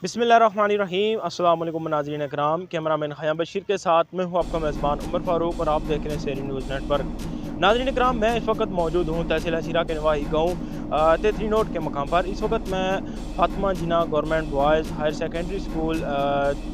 बिस्मिल्लाहिर्रहमानिर्रहीम। अस्सलाम वालेकुम नाज़रीन इकराम। कैमरामैन खयाम बशीर के साथ मैं हूँ आपका मेज़बान उमर फ़ारूक और आप देख रहे हैं शेरी न्यूज़ नेटवर्क। नाज़रीन इकराम, मैं इस वक्त मौजूद हूँ तहसील हसीरा के नवाही गाँव तेतरी नोट के मकाम पर। इस वक्त मैं Fatima Jinnah government boys higher secondary school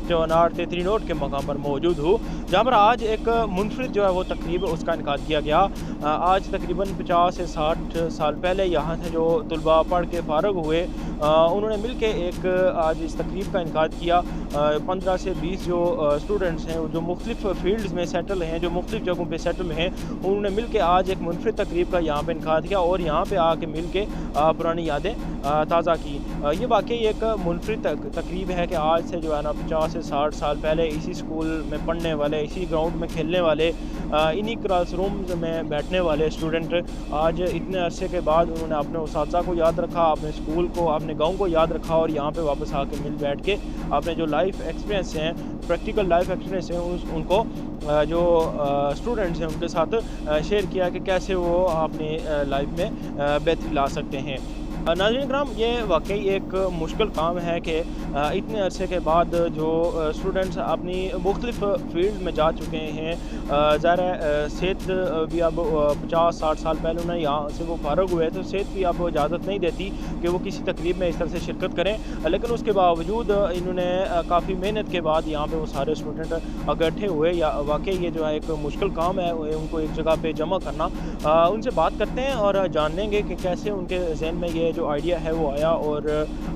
Chaunar Tetri Note के मकाम पर मौजूद हूँ, जहाँ पर आज एक मुनफरिद जो है वो तकरीब उसका इनकाद किया गया। आज तकरीबन 50 से 60 साल पहले यहाँ से जो तलबा पढ़ के फ़ारग हुए, उन्होंने मिल के एक आज इस तकरीब का इनकाद किया। 15 से 20 जो स्टूडेंट्स हैं जो मुख्तलिफ़ फ़ील्ड्स में सेटल हैं, जो मुख्तलिफ़ जगहों पे सेटल हैं, उन्होंने मिल के आज एक मुनफरिद तकरीब का यहाँ पे इनकाद किया और यहाँ पे आके मिल के पुरानी यादें ताज़ा की। ये वाक़ई एक मुनफरिद तकरीब है कि आज से जो है ना 50 से 60 साल पहले इसी स्कूल में पढ़ने वाले, इसी ग्राउंड में खेलने वाले, इन्हीं क्लास रूम्स में बैठने वाले स्टूडेंट आज इतने अरसे के बाद उन्होंने अपने उस्ताद को याद रखा, अपने स्कूल को, अपने गांव को याद रखा और यहाँ पे वापस आके मिल बैठ के अपने जो लाइफ एक्सपीरियंस हैं, प्रैक्टिकल लाइफ एक्सपीरियंस हैं, उनको जो स्टूडेंट्स हैं उनके साथ शेयर किया कि कैसे वो अपनी लाइफ में बेहतरी ला सकते हैं। नाज़रीन इकराम, ये वाकई एक मुश्किल काम है कि इतने अरसे के बाद जो स्टूडेंट्स अपनी मुख्तलिफ़ फ़ील्ड में जा चुके हैं, ज़ाहिर है सेहत भी अब 50-60 साल पहले उन्हें यहाँ से वो फ़ारग हुए तो सेहत भी अब इजाज़त नहीं देती कि वो किसी तकरीब में इस तरह से शिरकत करें, लेकिन उसके बावजूद इन्होंने काफ़ी मेहनत के बाद यहाँ पे वो सारे स्टूडेंट इकट्ठे हुए। या वाकई ये जो है एक मुश्किल काम है उनको एक जगह पे जमा करना। उनसे बात करते हैं और जान लेंगे कि कैसे उनके जहन में ये जो आइडिया है वो आया और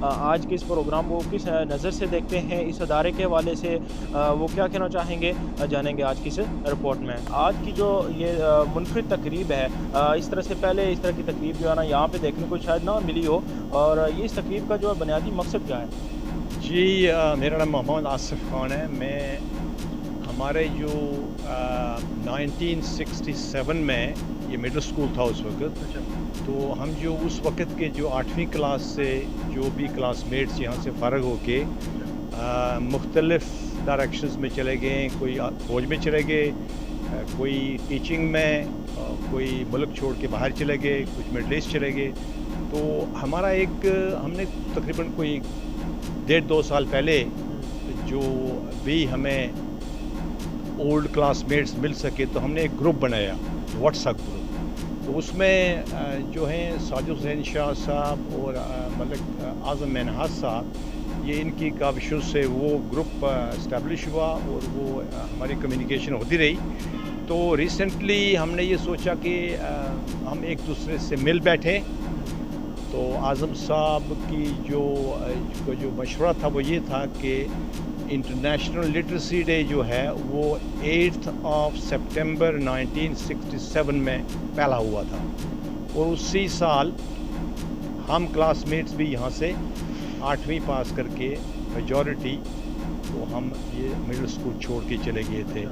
आज के इस प्रोग्राम को किस नज़र से देखते हैं, इस अदारे के हवाले से वो क्या कहना चाहेंगे, जानेंगे आज की इस रिपोर्ट में। आज की जो ये मुनफरिद तकरीब है, इस तरह से पहले इस तरह की तकरीब जो है ना यहाँ पे देखने को शायद ना मिली हो, और ये इस तकरीब का जो बुनियादी मकसद क्या है? जी, मेरा नाम मोहम्मद आसिफ खान है। मैं हमारे जो 1967 में ये मिडिल स्कूल था उस वक्त। अच्छा। तो हम जो उस वक्त के जो 8वीं क्लास से जो भी क्लासमेट्स यहाँ से फ़ारग होके मुख्तलिफ़ डायरेक्शंस में चले गए, कोई फ़ौज में चले गए, कोई टीचिंग में, कोई मुल्क छोड़ के बाहर चले गए, कुछ मिडल ईस्ट चले गए। तो हमारा हमने तकरीबन कोई 1.5-2 साल पहले जो भी हमें ओल्ड क्लासमेट्स मिल सके तो हमने एक ग्रुप बनाया, व्हाट्सएप ग्रुप। तो उसमें जो हैं साजिद हुसैन शाह साहब और मलिक आज़म मिन्हाज साहब, ये इनकी काविशों से वो ग्रुप इस्टेब्लिश हुआ और वो हमारी कम्युनिकेशन होती रही। तो रिसेंटली हमने ये सोचा कि हम एक दूसरे से मिल बैठें। तो आज़म साहब की जो मशवरा था वो ये था कि इंटरनेशनल लिटरेसी डे जो है वो 8 सितंबर 1967 में पहला हुआ था, और उसी साल हम क्लासमेट्स भी यहाँ से 8वीं पास करके मेजॉरिटी, तो हम ये मिडिल स्कूल छोड़ के चले गए थे।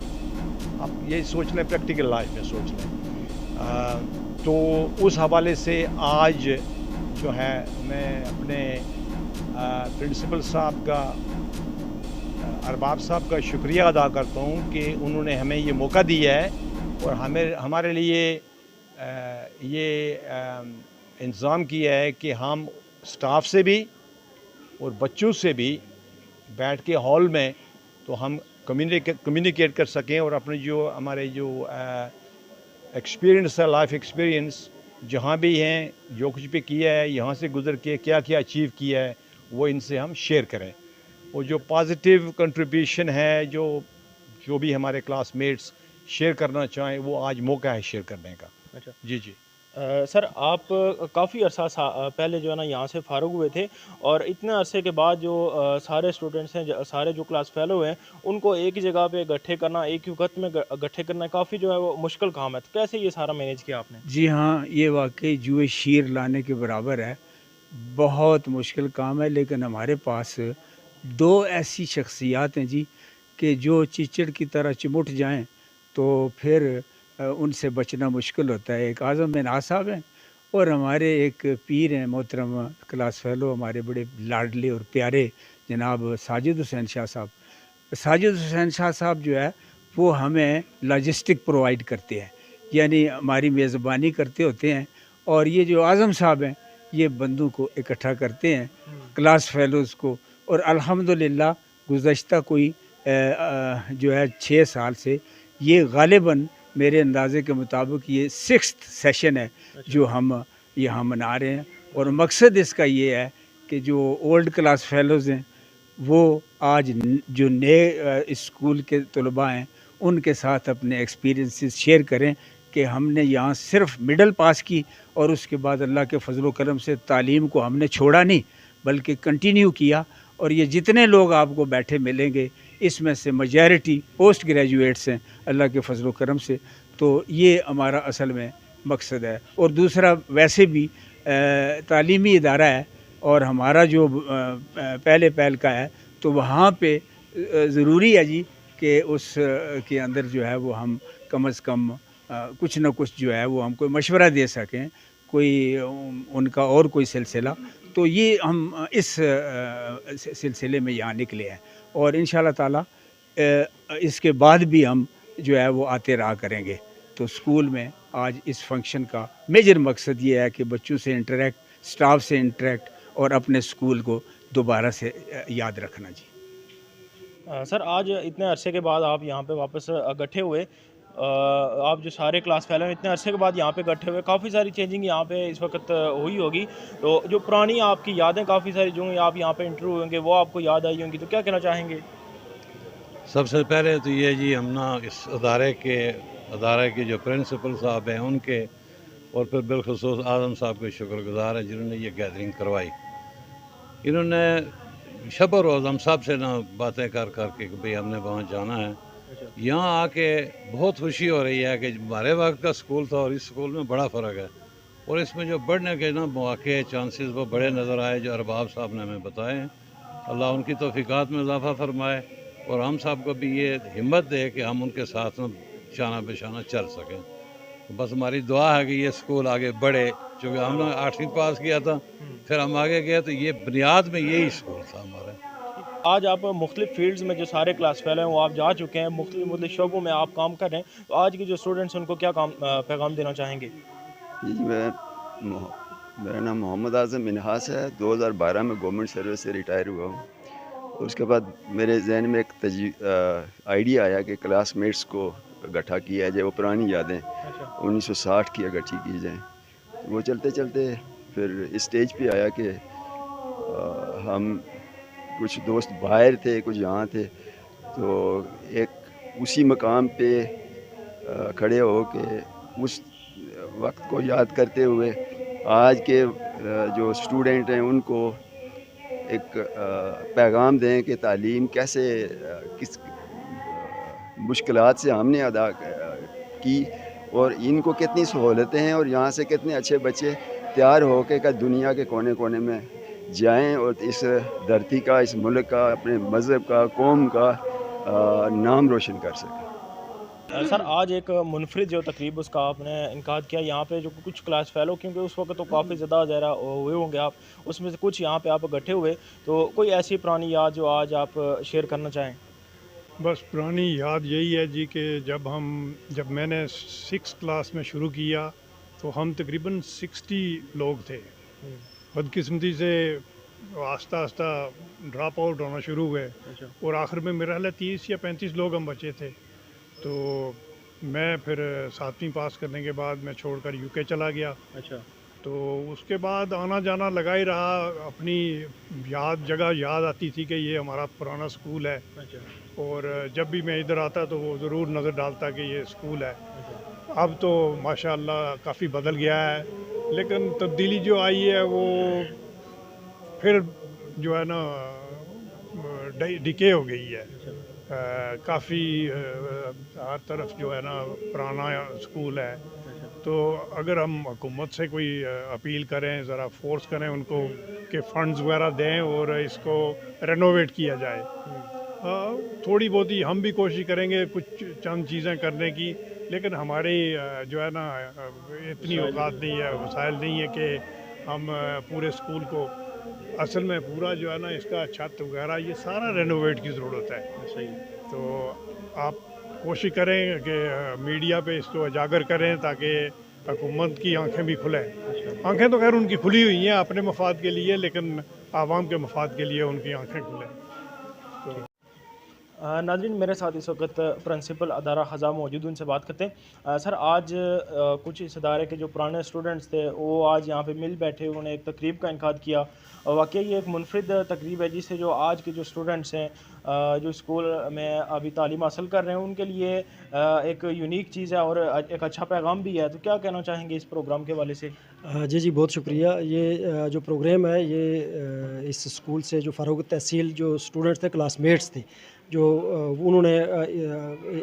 अब ये सोच लें, प्रैक्टिकल लाइफ में सोच लें। तो उस हवाले से आज जो है मैं अपने प्रिंसिपल साहब का, अरबाब साहब का शुक्रिया अदा करता हूँ कि उन्होंने हमें ये मौका दिया है और हमारे लिए ये इंतज़ाम किया है कि हम स्टाफ से भी और बच्चों से भी बैठ के हॉल में तो हम कम्युनिकेट कर सकें और अपने जो हमारे जो एक्सपीरियंस है, लाइफ एक्सपीरियंस जहाँ भी हैं, जो कुछ भी किया है, यहाँ से गुज़र के क्या क्या अचीव किया है, वो इनसे हम शेयर करें। और जो पॉजिटिव कंट्रीब्यूशन है, जो भी हमारे क्लासमेट्स शेयर करना चाहें, वो आज मौका है शेयर करने का। अच्छा। जी जी। सर, आप काफ़ी अरसा पहले जो है ना यहाँ से फ़ारुग हुए थे, और इतने अरसे के बाद जो सारे स्टूडेंट्स हैं, सारे जो क्लास फेलो हैं, उनको एक ही जगह पे इकट्ठे करना, एक ही वक्त में इकट्ठे करना काफ़ी जो है वो मुश्किल काम है। तो कैसे ये सारा मैनेज किया आपने? जी हाँ, ये वाक़ई जुए शीर लाने के बराबर है। बहुत मुश्किल काम है, लेकिन हमारे पास 2 ऐसी शख्सियात हैं जी, कि जो कीचड़ की तरह चिमुट जाएँ, तो फिर उनसे बचना मुश्किल होता है। एक आज़म मिन्हाज साहब हैं और हमारे एक पीर हैं मोहतरम क्लास फेलो, हमारे बड़े लाडले और प्यारे जनाब साजिद हुसैन शाह साहब। साजिद हुसैन शाह साहब जो है, वो हमें लॉजिस्टिक प्रोवाइड करते हैं, यानी हमारी मेज़बानी करते होते हैं। और ये जो आज़म साहब हैं, ये बंदों को इकट्ठा करते हैं, क्लास फेलोज़ को, اور الحمدللہ گزشتہ کوئی جو ہے 6 سال سے یہ غالباً میرے اندازے کے مطابق یہ 6th سیشن ہے جو ہم یہاں منا رہے ہیں. اور مقصد اس کا یہ ہے کہ جو اولڈ کلاس فیلوز ہیں وہ آج جو نئے اسکول کے طلباء ہیں ان کے ساتھ اپنے ایکسپیرینسز شیئر کریں کہ ہم نے یہاں صرف مڈل پاس کی اور اس کے بعد اللہ کے فضل و کرم سے تعلیم کو ہم نے چھوڑا نہیں بلکہ کنٹینیو کیا. اور یہ جتنے لوگ آپ کو بیٹھے ملیں گے اس میں سے میجارٹی پوسٹ گریجویٹس ہیں اللہ کے فضل و کرم سے. تو یہ ہمارا اصل میں مقصد ہے. اور دوسرا ویسے بھی تعلیمی ادارہ ہے اور ہمارا جو پہل کا ہے تو وہاں پہ ضروری ہے جی کہ اس کے اندر جو ہے وہ ہم کم از کم کچھ نہ کچھ جو ہے وہ ہم کوئی مشورہ دے سکیں, کوئی ان کا اور کوئی سلسلہ. تو یہ ہم اس سلسلے میں یہاں نکلے ہیں اور انشاءاللہ تعالی اس کے بعد بھی ہم جو ہے وہ آتے رہا کریں گے. تو اسکول میں آج اس فنکشن کا میجر مقصد یہ ہے کہ بچوں سے انٹریکٹ, اسٹاف سے انٹریکٹ اور اپنے اسکول کو دوبارہ سے یاد رکھنا. جی سر, آج اتنے عرصے کے بعد آپ یہاں پہ واپس اکٹھے ہوئے, آپ جو سارے کلاس فیلو ہیں اتنے عرصے کے بعد یہاں پہ اکٹھے ہوئے, کافی ساری چینجنگ یہاں پہ اس وقت ہوئی ہوگی. تو جو پرانی آپ کی یادیں کافی ساری جو آپ یہاں پہ انٹرویو ہوئیں گے وہ آپ کو یاد آئی ہوں گی, تو کیا کہنا چاہیں گے؟ سب سے پہلے تو یہ جی ہم نا اس ادارے کے جو پرنسپل صاحب ہیں ان کے اور پھر بالخصوص اعظم صاحب کے شکر گزار ہیں جنہوں نے یہ گیدرنگ کروائی. انہوں نے شب و روز ہم سب سے نہ باتیں کر کے کہ بھئی ہم نے وہاں جانا ہے. یہاں آ کے بہت خوشی ہو رہی ہے کہ ہمارے وقت کا اسکول تھا اور اس اسکول میں بڑا فرق ہے, اور اس میں جو بڑھنے کے نا مواقع چانسز وہ بڑے نظر آئے جو ارباب صاحب نے ہمیں بتائے ہیں. اللہ ان کی توفیقات میں اضافہ فرمائے اور ہم صاحب کو بھی یہ ہمت دے کہ ہم ان کے ساتھ شانہ بہ شانہ چل سکیں. بس ہماری دعا ہے کہ یہ اسکول آگے بڑھے, چونکہ ہم نے 8ویں پاس کیا تھا پھر ہم آگے گئے تو یہ بنیاد میں یہی اسکول تھا ہمارا. آج آپ مختلف فیلڈز میں جو سارے کلاس فیلو ہیں وہ آپ جا چکے ہیں, مختلف شعبوں میں آپ کام کر رہے ہیں, تو آج کے جو اسٹوڈنٹس ہیں ان کو کیا پیغام دینا چاہیں گے؟ جی میرا نام محمد اعظم منہاس ہے. 2012 میں گورنمنٹ سروس سے ریٹائر ہوا ہوں. اس کے بعد میرے ذہن میں ایک آئیڈیا آیا کہ کلاس میٹس کو اکٹھا کیا جائے, وہ پرانی یادیں 1960 کی اکٹھی کی جائیں. وہ چلتے چلتے پھر اسٹیج پہ آیا کہ ہم کچھ دوست باہر تھے کچھ یہاں تھے, تو ایک اسی مقام پہ کھڑے ہو کے اس وقت کو یاد کرتے ہوئے آج کے جو اسٹوڈنٹ ہیں ان کو ایک پیغام دیں کہ تعلیم کیسے کس مشکلات سے ہم نے ادا کی اور ان کو کتنی سہولتیں ہیں اور یہاں سے کتنے اچھے بچے تیار ہو کے دنیا کے کونے کونے میں جائیں اور اس دھرتی کا, اس ملک کا, اپنے مذہب کا, قوم کا نام روشن کر سکیں. سر, آج ایک منفرد جو تقریب اس کا آپ نے انعقاد کیا یہاں پہ, جو کچھ کلاس فیلو, کیونکہ اس وقت تو کافی زیادہ ذرا ہوئے ہوں گے آپ, اس میں سے کچھ یہاں پہ آپ اکٹھے ہوئے, تو کوئی ایسی پرانی یاد جو آج آپ شیئر کرنا چاہیں؟ بس پرانی یاد یہی ہے جی کہ جب میں نے 6 کلاس میں شروع کیا تو ہم تقریباً 60 لوگ تھے. بدقسمتی سے آہستہ آہستہ ڈراپ آؤٹ ہونا شروع ہوئے اور آخر میں میرا خیال ہے 30 یا 35 لوگ ہم بچے تھے. تو میں پھر 7ویں پاس کرنے کے بعد میں چھوڑ کر UK چلا گیا. تو اس کے بعد آنا جانا لگا ہی رہا, اپنی جگہ یاد آتی تھی کہ یہ ہمارا پرانا اسکول ہے, اور جب بھی میں ادھر آتا تو وہ ضرور نظر ڈالتا کہ یہ اسکول ہے. اب تو ماشاءاللہ کافی بدل گیا ہے, لیکن تبدیلی جو آئی ہے وہ پھر جو ہے نا ڈکے ہو گئی ہے. کافی ہر طرف جو ہے نا پرانا اسکول ہے. تو اگر ہم حکومت سے کوئی اپیل کریں, ذرا فورس کریں ان کو کہ فنڈز وغیرہ دیں اور اس کو رینوویٹ کیا جائے. تھوڑی بہت ہی ہم بھی کوشش کریں گے کچھ چند چیزیں کرنے کی, لیکن ہماری جو ہے نا اتنی اوقات نہیں ہے, وسائل نہیں ہے کہ ہم پورے اسکول کو, اصل میں پورا جو ہے نا اس کا چھت وغیرہ یہ سارا رینوویٹ کی ضرورت ہے. تو آپ کوشش کریں کہ میڈیا پہ اس کو اجاگر کریں تاکہ حکومت کی آنکھیں بھی کھلیں. آنکھیں تو خیر ان کی کھلی ہوئی ہیں اپنے مفاد کے لیے, لیکن आवाम के मफाद के लिए उनकी आंखें खुलें। तो नाज़रीन, मेरे साथ इस वक्त प्रिंसिपल अदारा ख़ज़ा मौजूद, उनसे बात करते हैं। सर, आज कुछ इस अदारे के जो पुराने स्टूडेंट्स थे वो आज यहाँ पे मिल बैठे, उन्होंने एक तकरीब का इनकाद किया। वाकई ये एक मुनफरिद तकरीब है जिससे जो आज के जो स्टूडेंट्स हैं जो स्कूल में अभी तालीम हासिल कर रहे हैं उनके लिए एक यूनिक चीज़ है और एक अच्छा पैगाम भी है। तो क्या कहना चाहेंगे इस प्रोग्राम के हवाले से? जी जी, बहुत शुक्रिया। ये जो प्रोग्राम है ये इस स्कूल से जो फ़ारूक तहसील जो स्टूडेंट्स थे, क्लासमेट्स थे, जो उन्होंने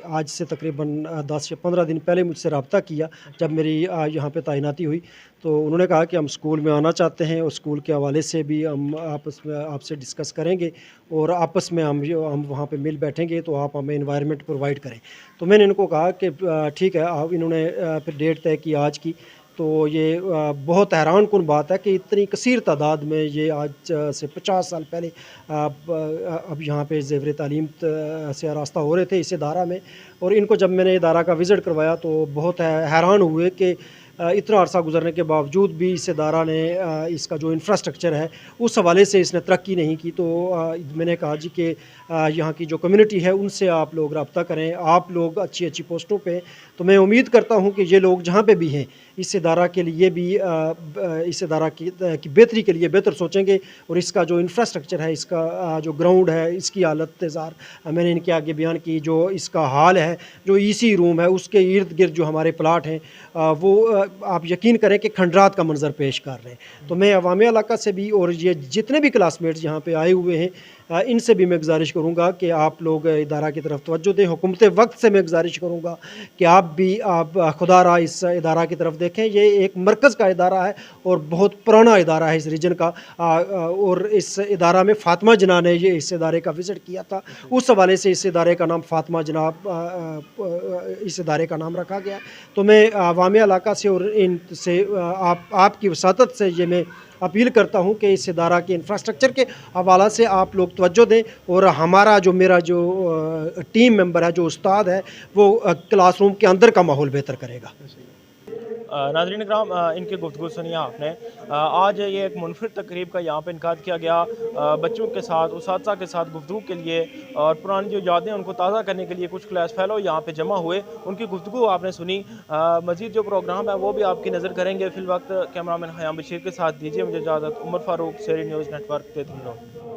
आज से तकरीबन 10 या 15 दिन पहले मुझसे रब्ता किया जब मेरी यहाँ पे तैनाती हुई। तो उन्होंने कहा कि हम स्कूल में आना चाहते हैं और स्कूल के हवाले से भी हम आपस में आपसे डिस्कस करेंगे और आपस में हम वहाँ पे मिल बैठेंगे तो आप हमें एनवायरनमेंट प्रोवाइड करें। तो मैंने इनको कहा कि ठीक है। आप इन्होंने फिर डेट तय की आज की। तो ये बहुत हैरान कुन बात है कि इतनी कसीर तादाद में ये आज से 50 साल पहले अब यहाँ पे ज़ेवर तालीम से आरास्ता हो रहे थे इस इदारा में। और इनको जब मैंने इदारा का विज़िट करवाया तो बहुत हैरान हुए कि इतना अरसा गुजरने के बावजूद भी इस इदारा ने इसका जो इंफ्रास्ट्रक्चर है उस हवाले से इसने तरक्की नहीं की। तो मैंने कहा जी कि यहाँ की जो कम्युनिटी है उनसे आप लोग रब्ता करें, आप लोग अच्छी अच्छी पोस्टों पे। तो मैं उम्मीद करता हूँ कि ये लोग जहाँ पे भी हैं इस इदारा के लिए भी इस इदारा की बेहतरी के लिए बेहतर सोचेंगे और इसका जो इंफ्रास्ट्रक्चर है, इसका जो ग्राउंड है, इसकी हालत तेज़ार मैंने इनके आगे बयान की। जो इसका हाल है, जो ईसी रूम है, उसके इर्द गिर्द जो हमारे प्लाट हैं वो आप यकीन करें कि खंडरात का मंजर पेश कर रहे हैं। तो मैं अवामी इलाका से भी और ये जितने भी क्लासमेट्स यहाँ पे आए हुए हैं इनसे भी मैं गुजारिश करूँगा कि आप लोग इदारा की तरफ तवज्जो दें। हुकूमत वक्त से मैं गुजारिश करूँगा कि आप खुदा रहा इस इदारा की तरफ देखें। ये एक मरकज़ का इदारा है और बहुत पुराना इदारा है इस रीजन का। और इस इदारा में फ़ातिमा जना ने ये इस इदारे का विज़िट किया था, उस हवाले से इस इदारे का नाम फ़ातिमा जनाब इस इदारे का नाम रखा गया। तो मैं अवामी इलाका से और इनसे आपकी वसातत से ये मैं अपील करता हूँ कि इस इदारा के इंफ्रास्ट्रक्चर के हवाला से आप लोग तवज्जो दें और मेरा जो टीम मेंबर है, जो उस्ताद है, वो क्लासरूम के अंदर का माहौल बेहतर करेगा। नाज़रीन इकराम, इनकी गुफ्तगू सुनिए आपने। आज ये एक मुनफरिद तकरीब का यहाँ पे इनकाद किया गया बच्चों के साथ, उस्ताद के साथ गुफ्तगू के लिए और पुरानी जो यादें उनको ताज़ा करने के लिए कुछ क्लास फेलो यहाँ पे जमा हुए, उनकी गुफ्तगू आपने सुनी। मज़ीद जो प्रोग्राम है वो भी आपकी नज़र करेंगे। फिल वक्त कैमरामैन खयाम बशीर के साथ दीजिए मुझे इजाज़त। उमर फारूक, सेरी न्यूज़ नेटवर्क, 33 नोट।